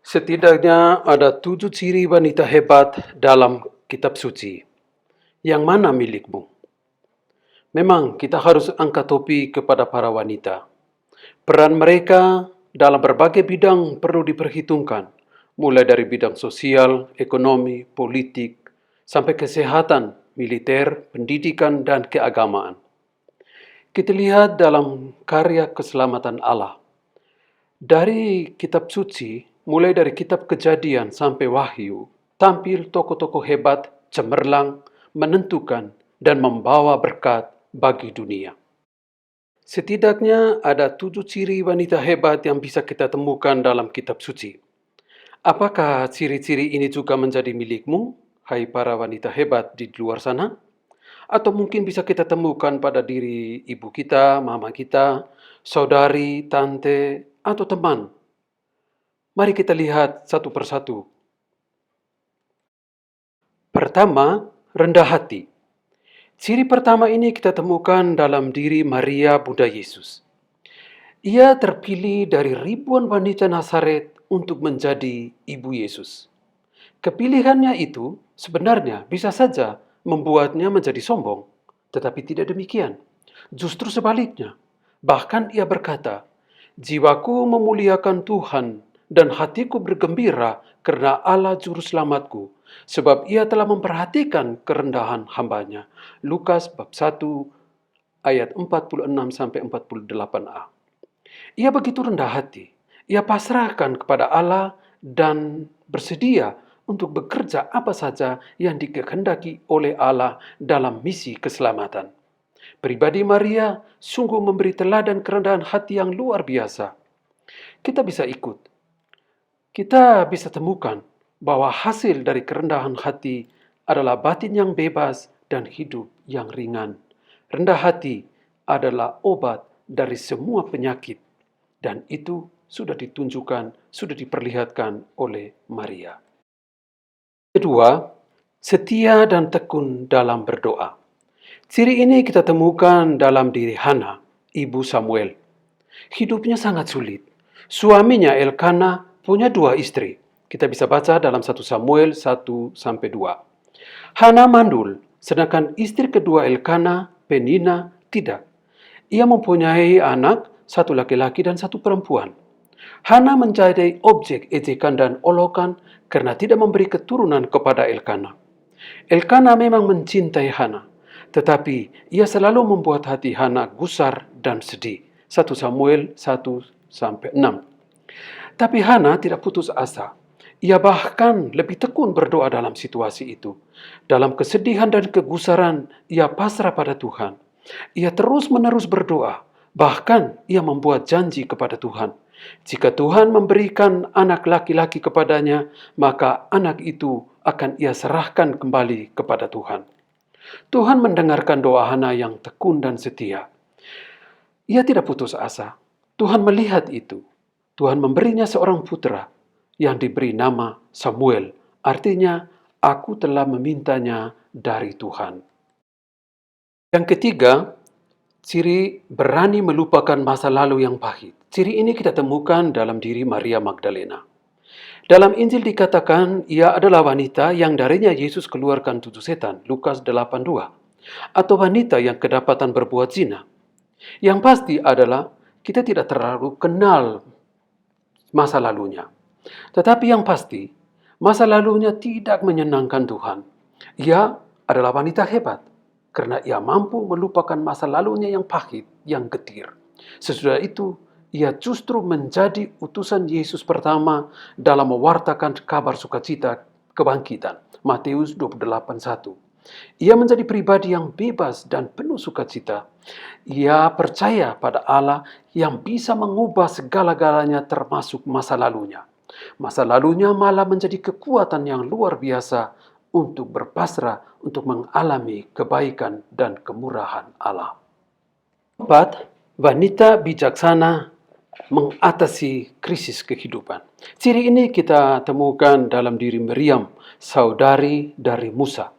Setidaknya ada 7 ciri wanita hebat dalam kitab suci. Yang mana milikmu? Memang kita harus angkat topi kepada para wanita. Peran mereka dalam berbagai bidang perlu diperhitungkan, mulai dari bidang sosial, ekonomi, politik, sampai kesehatan, militer, pendidikan, dan keagamaan. Kita lihat dalam karya keselamatan Allah. Dari kitab suci, mulai dari kitab Kejadian sampai Wahyu, tampil tokoh-tokoh hebat, cemerlang, menentukan, dan membawa berkat bagi dunia. Setidaknya ada 7 ciri wanita hebat yang bisa kita temukan dalam kitab suci. Apakah ciri-ciri ini juga menjadi milikmu, hai para wanita hebat di luar sana? Atau mungkin bisa kita temukan pada diri ibu kita, mama kita, saudari, tante, atau teman. Mari kita lihat satu persatu. Pertama, rendah hati. Ciri pertama ini kita temukan dalam diri Maria Bunda Yesus. Ia terpilih dari ribuan wanita Nazaret untuk menjadi ibu Yesus. Kepilihannya itu sebenarnya bisa saja membuatnya menjadi sombong, tetapi tidak demikian. Justru sebaliknya. Bahkan ia berkata, "Jiwaku memuliakan Tuhan dan hatiku bergembira karena Allah Juru Selamatku, sebab ia telah memperhatikan kerendahan hambanya." Lukas bab 1 ayat 46-48a. Ia begitu rendah hati. Ia pasrahkan kepada Allah dan bersedia untuk bekerja apa saja yang dikehendaki oleh Allah dalam misi keselamatan. Pribadi Maria sungguh memberi teladan kerendahan hati yang luar biasa. Kita bisa ikut. Kita bisa temukan bahwa hasil dari kerendahan hati adalah batin yang bebas dan hidup yang ringan. Rendah hati adalah obat dari semua penyakit, dan itu sudah ditunjukkan, sudah diperlihatkan oleh Maria. Kedua, setia dan tekun dalam berdoa. Ciri ini kita temukan dalam diri Hana, ibu Samuel. Hidupnya sangat sulit. Suaminya Elkana punya 2 istri. Kita bisa baca dalam 1 Samuel 1-2. Hana mandul, sedangkan istri kedua Elkana, Penina, tidak. Ia mempunyai anak, 1 laki-laki dan 1 perempuan. Hana menjadi objek ejekan dan olokan karena tidak memberi keturunan kepada Elkana. Elkana memang mencintai Hana, tetapi ia selalu membuat hati Hana gusar dan sedih. 1 Samuel 1-6. Tapi Hana tidak putus asa. Ia bahkan lebih tekun berdoa dalam situasi itu. Dalam kesedihan dan kegusaran, ia pasrah pada Tuhan. Ia terus-menerus berdoa. Bahkan ia membuat janji kepada Tuhan. Jika Tuhan memberikan anak laki-laki kepadanya, maka anak itu akan ia serahkan kembali kepada Tuhan. Tuhan mendengarkan doa Hana yang tekun dan setia. Ia tidak putus asa. Tuhan melihat itu. Tuhan memberinya seorang putra yang diberi nama Samuel. Artinya, aku telah memintanya dari Tuhan. Yang ketiga, ciri berani melupakan masa lalu yang pahit. Ciri ini kita temukan dalam diri Maria Magdalena. Dalam Injil dikatakan ia adalah wanita yang darinya Yesus keluarkan 7 setan, Lukas 8:2. Atau wanita yang kedapatan berbuat zina. Yang pasti adalah kita tidak terlalu kenal masa lalunya. Tetapi yang pasti, masa lalunya tidak menyenangkan Tuhan. Ia adalah wanita hebat karena ia mampu melupakan masa lalunya yang pahit, yang getir. Sesudah itu, ia justru menjadi utusan Yesus pertama dalam mewartakan kabar sukacita kebangkitan. Matius 28:1. Ia menjadi pribadi yang bebas dan penuh sukacita. Ia percaya pada Allah yang bisa mengubah segala-galanya termasuk masa lalunya. Masa lalunya malah menjadi kekuatan yang luar biasa untuk berpasrah, untuk mengalami kebaikan dan kemurahan Allah. 4. Wanita bijaksana mengatasi krisis kehidupan. Ciri ini kita temukan dalam diri Miriam, saudari dari Musa.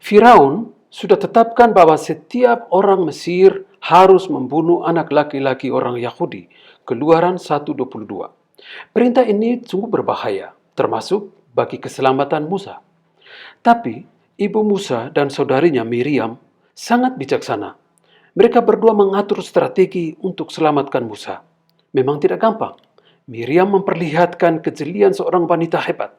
Firaun sudah tetapkan bahwa setiap orang Mesir harus membunuh anak laki-laki orang Yahudi. Keluaran 1:22. Perintah ini sungguh berbahaya, termasuk bagi keselamatan Musa. Tapi ibu Musa dan saudarinya Miriam sangat bijaksana. Mereka berdua mengatur strategi untuk selamatkan Musa. Memang tidak gampang. Miriam memperlihatkan kejelian seorang wanita hebat.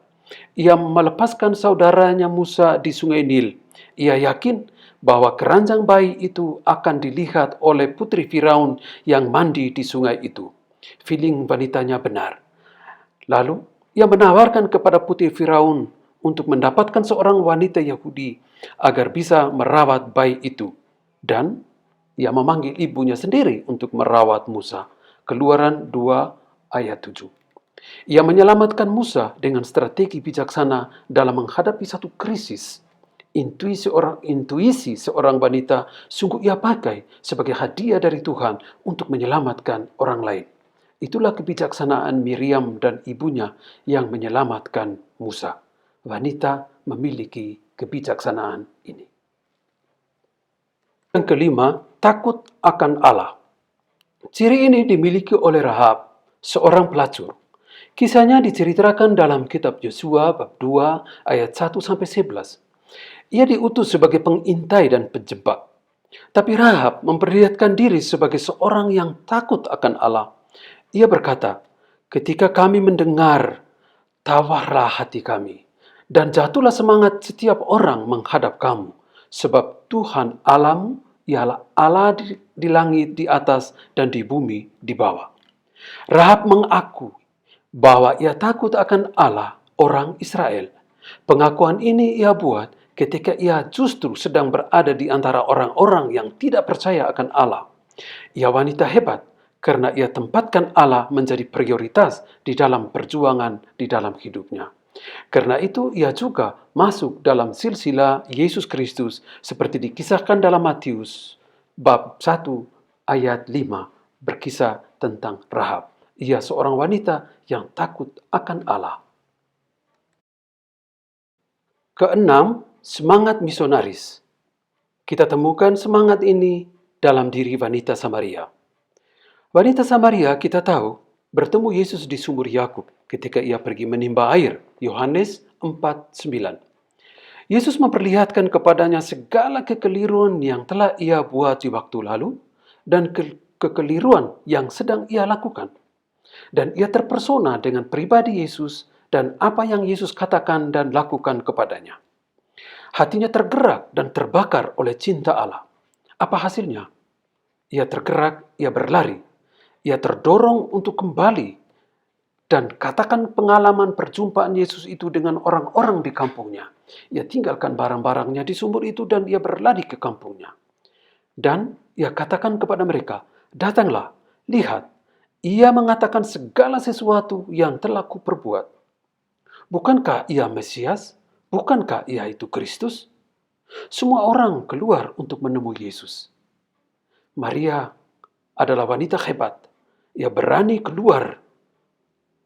Ia melepaskan saudaranya Musa di sungai Nil. Ia yakin bahwa keranjang bayi itu akan dilihat oleh putri Firaun yang mandi di sungai itu. Feeling wanitanya benar. Lalu, ia menawarkan kepada putri Firaun untuk mendapatkan seorang wanita Yahudi agar bisa merawat bayi itu. Dan ia memanggil ibunya sendiri untuk merawat Musa. Keluaran 2 ayat 7. Ia menyelamatkan Musa dengan strategi bijaksana dalam menghadapi satu krisis. Intuisi seorang wanita sungguh ia pakai sebagai hadiah dari Tuhan untuk menyelamatkan orang lain. Itulah kebijaksanaan Miriam dan ibunya yang menyelamatkan Musa. Wanita memiliki kebijaksanaan ini. Yang kelima, takut akan Allah. Ciri ini dimiliki oleh Rahab, seorang pelacur. Kisahnya diceritakan dalam kitab Yosua bab 2 ayat 1-11. Ia diutus sebagai pengintai dan penjebak. Tapi Rahab memperlihatkan diri sebagai seorang yang takut akan Allah. Ia berkata, "Ketika kami mendengar, tawarlah hati kami, dan jatuhlah semangat setiap orang menghadap kamu, sebab Tuhan Allahmu ialah Allah di langit di atas dan di bumi di bawah." Rahab mengaku bahwa ia takut akan Allah orang Israel. Pengakuan ini ia buat ketika ia justru sedang berada di antara orang-orang yang tidak percaya akan Allah. Ia wanita hebat karena ia tempatkan Allah menjadi prioritas di dalam perjuangan di dalam hidupnya. Karena itu ia juga masuk dalam silsilah Yesus Kristus seperti dikisahkan dalam Matius bab 1 ayat 5 berkisah tentang Rahab. Ia seorang wanita yang takut akan Allah. Keenam, semangat misionaris. Kita temukan semangat ini dalam diri wanita Samaria. Wanita Samaria kita tahu bertemu Yesus di sumur Yakub ketika ia pergi menimba air. Yohanes 4:9. Yesus memperlihatkan kepadanya segala kekeliruan yang telah ia buat di waktu lalu dan kekeliruan yang sedang ia lakukan. Dan ia terpersona dengan pribadi Yesus dan apa yang Yesus katakan dan lakukan kepadanya. Hatinya tergerak dan terbakar oleh cinta Allah. Apa hasilnya? Ia tergerak, ia berlari. Ia terdorong untuk kembali dan katakan pengalaman perjumpaan Yesus itu dengan orang-orang di kampungnya. Ia tinggalkan barang-barangnya di sumur itu dan ia berlari ke kampungnya. Dan ia katakan kepada mereka, "Datanglah, lihat, ia mengatakan segala sesuatu yang telah kuperbuat. Bukankah ia Mesias? Bukankah ia itu Kristus?" Semua orang keluar untuk menemui Yesus. Maria adalah wanita hebat. Ia berani keluar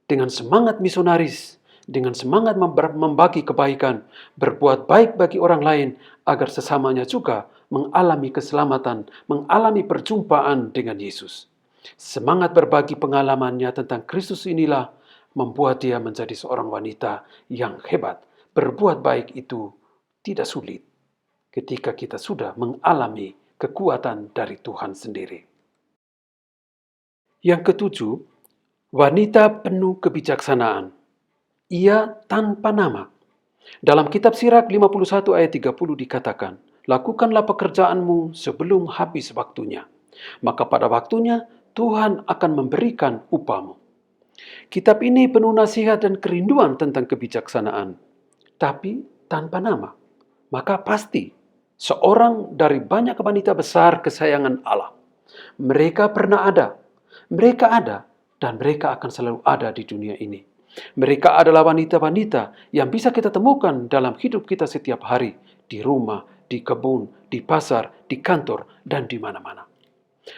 dengan semangat misionaris, dengan semangat membagi kebaikan, berbuat baik bagi orang lain agar sesamanya juga mengalami keselamatan, mengalami perjumpaan dengan Yesus. Semangat berbagi pengalamannya tentang Kristus inilah membuat dia menjadi seorang wanita yang hebat. Berbuat baik itu tidak sulit ketika kita sudah mengalami kekuatan dari Tuhan sendiri. Yang ketujuh, wanita penuh kebijaksanaan. Ia tanpa nama. Dalam kitab Sirak 51 ayat 30 dikatakan, "Lakukanlah pekerjaanmu sebelum habis waktunya, maka pada waktunya Tuhan akan memberikan upahmu." Kitab ini penuh nasihat dan kerinduan tentang kebijaksanaan, tapi tanpa nama. Maka pasti seorang dari banyak wanita besar kesayangan Allah. Mereka pernah ada, mereka ada, dan mereka akan selalu ada di dunia ini. Mereka adalah wanita-wanita yang bisa kita temukan dalam hidup kita setiap hari, di rumah, di kebun, di pasar, di kantor, dan di mana-mana.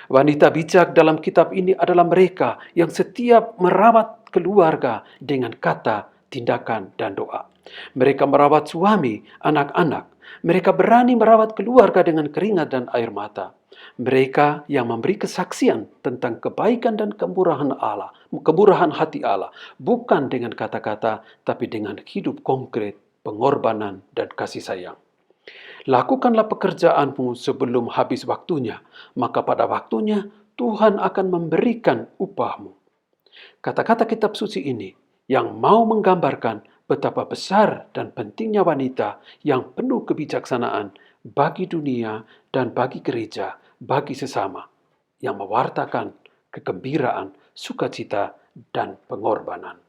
Wanita bijak dalam kitab ini adalah mereka yang setiap merawat keluarga dengan kata, tindakan, dan doa. Mereka merawat suami, anak-anak. Mereka berani merawat keluarga dengan keringat dan air mata. Mereka yang memberi kesaksian tentang kebaikan dan kemurahan Allah, kemurahan hati Allah, bukan dengan kata-kata, tapi dengan hidup konkret, pengorbanan, dan kasih sayang. Lakukanlah pekerjaanmu sebelum habis waktunya, maka pada waktunya Tuhan akan memberikan upahmu. Kata-kata kitab suci ini yang mau menggambarkan betapa besar dan pentingnya wanita yang penuh kebijaksanaan bagi dunia dan bagi gereja, bagi sesama, yang mewartakan kegembiraan, sukacita, dan pengorbanan.